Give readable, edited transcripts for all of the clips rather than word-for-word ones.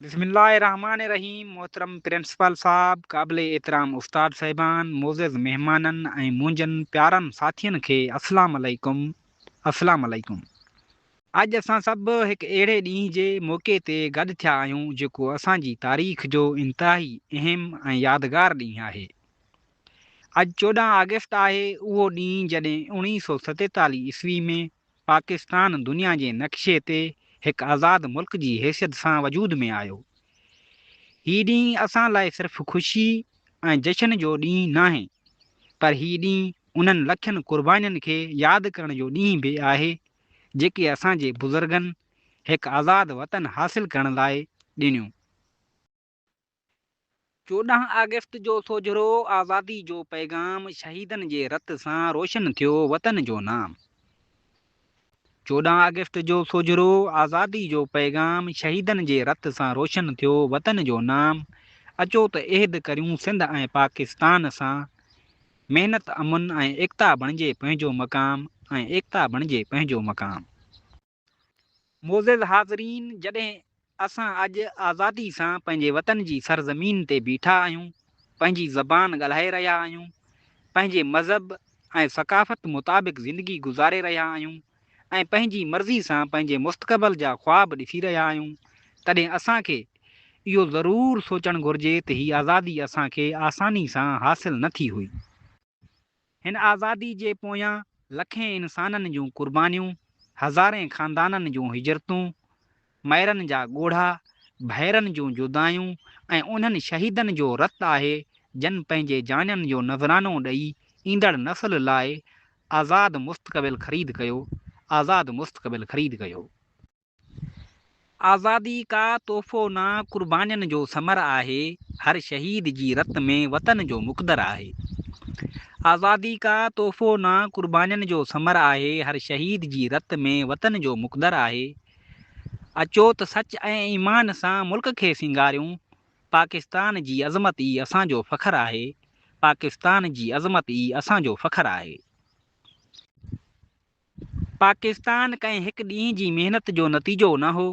बिस्मिल्लाहिर्रहमानिर्रहीम। मोहतरम प्रिंसिपल साहब, क़ाबिल एहतराम उस्ताद साहिबान, मोज़िज़ मेहमाननि ऐं मुंहिंजनि प्यारनि साथियुनि खे अस्सलाम अलैकुम। अस्सलाम अलैकुम। अॼु असां सभु हिकु अहिड़े ॾींहुं जे मौक़े ते गॾु थिया आहियूं जेको असांजी तारीख़ जो इंतिहाई अहम ऐं यादगार ॾींहुं आहे। अॼु 14 अगस्त आहे, उहो ॾींहुं जॾहिं 1947 ईस्वी में पाकिस्तान दुनिया जे नक्शे ते हिकु आज़ादु मुल्क जी हैसियत सां वजूद में आयो। हीउ ॾींहुं असां लाइ सिर्फ़ु ख़ुशी ऐं जश्न जो ॾींहुं नाहे, पर हीउ ॾींहुं उन्हनि लखनि क़ुर्बानीनि खे यादि करण जो ॾींहुं बि आहे जेके असांजे बुज़ुर्गनि हिकु आज़ादु वतन हासिलु करण लाइ ॾिनियूं। 14 अगस्त जो सोझिरो आज़ादी जो पैगाम शहीदनि जे रत सां रोशन थियो वतन जो नाम। 14 अगस्त जो सोझिरो आज़ादी जो पैगाम शहीदनि जे रत सां रोशन थियो वतन जो नाम। अचो त अहद करियूं सिंध ऐं पाकिस्तान सां, महिनत अमुन ऐं एकता बणिजे पंहिंजो मक़ाम, ऐं एकता बणिजे पंहिंजो मक़ाम। मोज़िज़ हाज़रीन, जॾहिं असां अॼु आज़ादी सां पंहिंजे वतन जी सरज़मीन ते बीठा आहियूं, पंहिंजी ज़बान ॻाल्हाए रहिया आहियूं, पंहिंजे मज़हब ऐं सक़ाफ़त मुताबिक़ ज़िंदगी गुज़ारे रहिया आहियूं, ऐं पंहिंजी मर्ज़ी सां पंहिंजे मुस्तक़बिल जा ख़्वाब ॾिसी रहिया आहियूं, तॾहिं असांखे इहो ज़रूरु सोचणु घुरिजे त हीअ आज़ादी असांखे आसानी सां हासिलु न थी हुई। हिन आज़ादी जे पोयां लखें इंसाननि जूं क़ुर्बानियूं, हज़ारें ख़ानदाननि जूं हिजरतूं, माइरनि जा ॻोढ़ा, भैरनि जूं जुदायूं ऐं उन्हनि शहीदनि जो रतु आहे जन पंहिंजे जानियुनि जो नज़रानो ॾेई ईंदड़ नस्ल लाइ आज़ादु मुस्तक़बिल ख़रीद कयो। आज़ादु मुस्तक़बिल ख़रीद कयो। आज़ादी का तोहफ़ो न, क़ुर्बानियुनि जो समर आहे, हर शहीद जी रत में वतन जो मुक़दर आहे। आज़ादी का तोहफ़ो न, क़ुर्बानियुनि जो समर आहे, हर शहीद जी रत में वतन जो मुक़दर आहे। अचो त सच ऐं ईमान सां मुल्क खे सिंगारियूं, पाकिस्तान जी अज़मत ई असांजो फ़ख़्रु आहे। पाकिस्तान जी अज़मत ई असांजो फ़ख़्रु आहे। पाकिस्तान कंहिं हिकु ॾींहुं जी महिनत जो नतीजो न हो,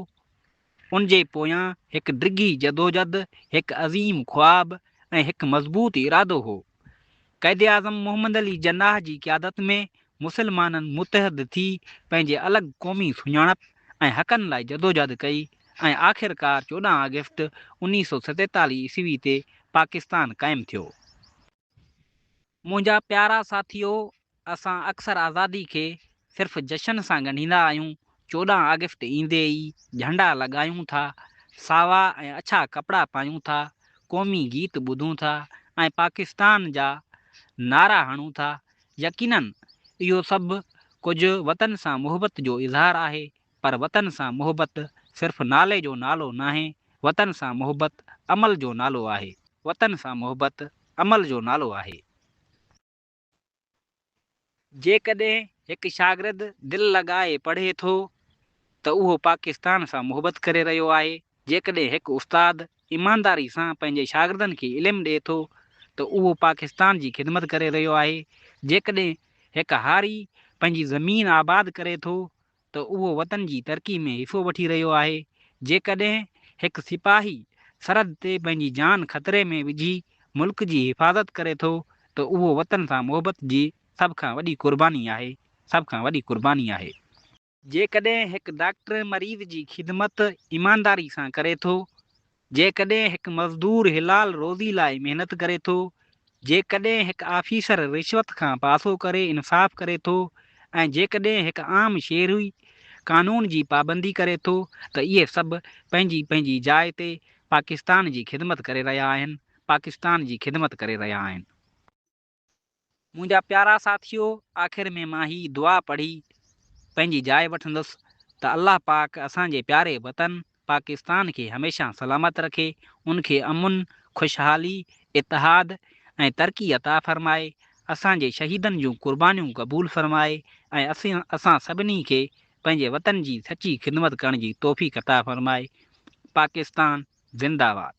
उन जे पोयां हिकु डिघी जदोजहद, हिकु अज़ीम ख़्वाब ऐं हिकु मज़बूत इरादो हो। क़ैद आज़म मोहम्मद अली जनाह जी क़यादत में मुसलमाननि मुतहद थी पंहिंजे अलॻि क़ौमी सुञाणप ऐं हक़नि लाइ जदोजहद कई, ऐं आख़िरकार 14 अगस्त 1947 ईस्वी ते पाकिस्तान क़ाइमु थियो। मुंहिंजा प्यारा साथियो, असां अक्सर आज़ादी खे सिर्फ़ु जश्न सां ॻंढींदा आहियूं। 14 अगस्त ईंदे ई झंडा लॻायूं था, सावा ऐं अछा कपिड़ा पायूं था, क़ौमी गीत ॿुधूं था ऐं पाकिस्तान जा नारा हणूं था। यकीनन इहो सभु कुझु वतन सां मुहबत जो इज़हार आहे, पर वतन सां मुहबत सिर्फ़ु नाले जो नालो नाहे, वतन सां मुहबत अमल जो नालो आहे। वतन सां मुहबत अमल जो नालो आहे। जेकॾहिं हिकु शागिर्द दिलि लॻाए पढ़े थो त उहो पाकिस्तान सां मुहबत करे रहियो आहे। जेकॾहिं हिकु उस्ताद ईमानदारी सां पंहिंजे शागिर्दनि खे इल्मु ॾिए थो त उहो पाकिस्तान जी ख़िदमत करे रहियो आहे। जेकॾहिं हिकु हारी पंहिंजी ज़मीन आबाद करे थो त उहो वतन जी तरक़ी में हिसो वठी रहियो आहे। जेकॾहिं हिकु सिपाही सरहद ते पंहिंजी जान ख़तरे में विझी मुल्क जी हिफ़ाज़त करे थो त उहो वतन सां मुहबत जी सभ खां वॾी क़ुर्बानी आहे। सभ खां वॾी क़ुर्बानी आहे। जेकॾहिं हिकु डॉक्टर मरीज़ जी ख़िदमत ईमानदारी सां करे थो, जेकॾहिं हिकु मज़दूर हिलाल रोज़ी लाइ महिनत करे थो, जेकॾहिं हिकु आफ़ीसर रिश्वत खां पासो करे इंसाफ़ करे थो, ऐं जेकॾहिं हिकु आम शहरी कानून जी पाबंदी करे थो, त इहे सभु पंहिंजी पंहिंजी जाइ ते पाकिस्तान जी ख़िदमत करे रहिया आहिनि। पाकिस्तान जी ख़िदमत करे रहिया आहिनि। मुंहिंजा प्यारा साथियो, आख़िर में मां ही दुआ पढ़ी पंहिंजी जाइ वठंदुसि त अल्लाह पाक असांजे प्यारे वतन पाकिस्तान खे हमेशह सलामत रखे, उनखे अमुन, ख़ुशहाली, इतिहाद ऐं तरक़ी अता फ़रमाए, असांजे शहीदनि जूं क़ुर्बानियूं क़बूल फ़रमाए, ऐं असां सभिनी खे पंहिंजे वतन जी सची ख़िदमत करण जी तौफ़ीक़ अता फ़रमाए। पाकिस्तान ज़िंदाबाद।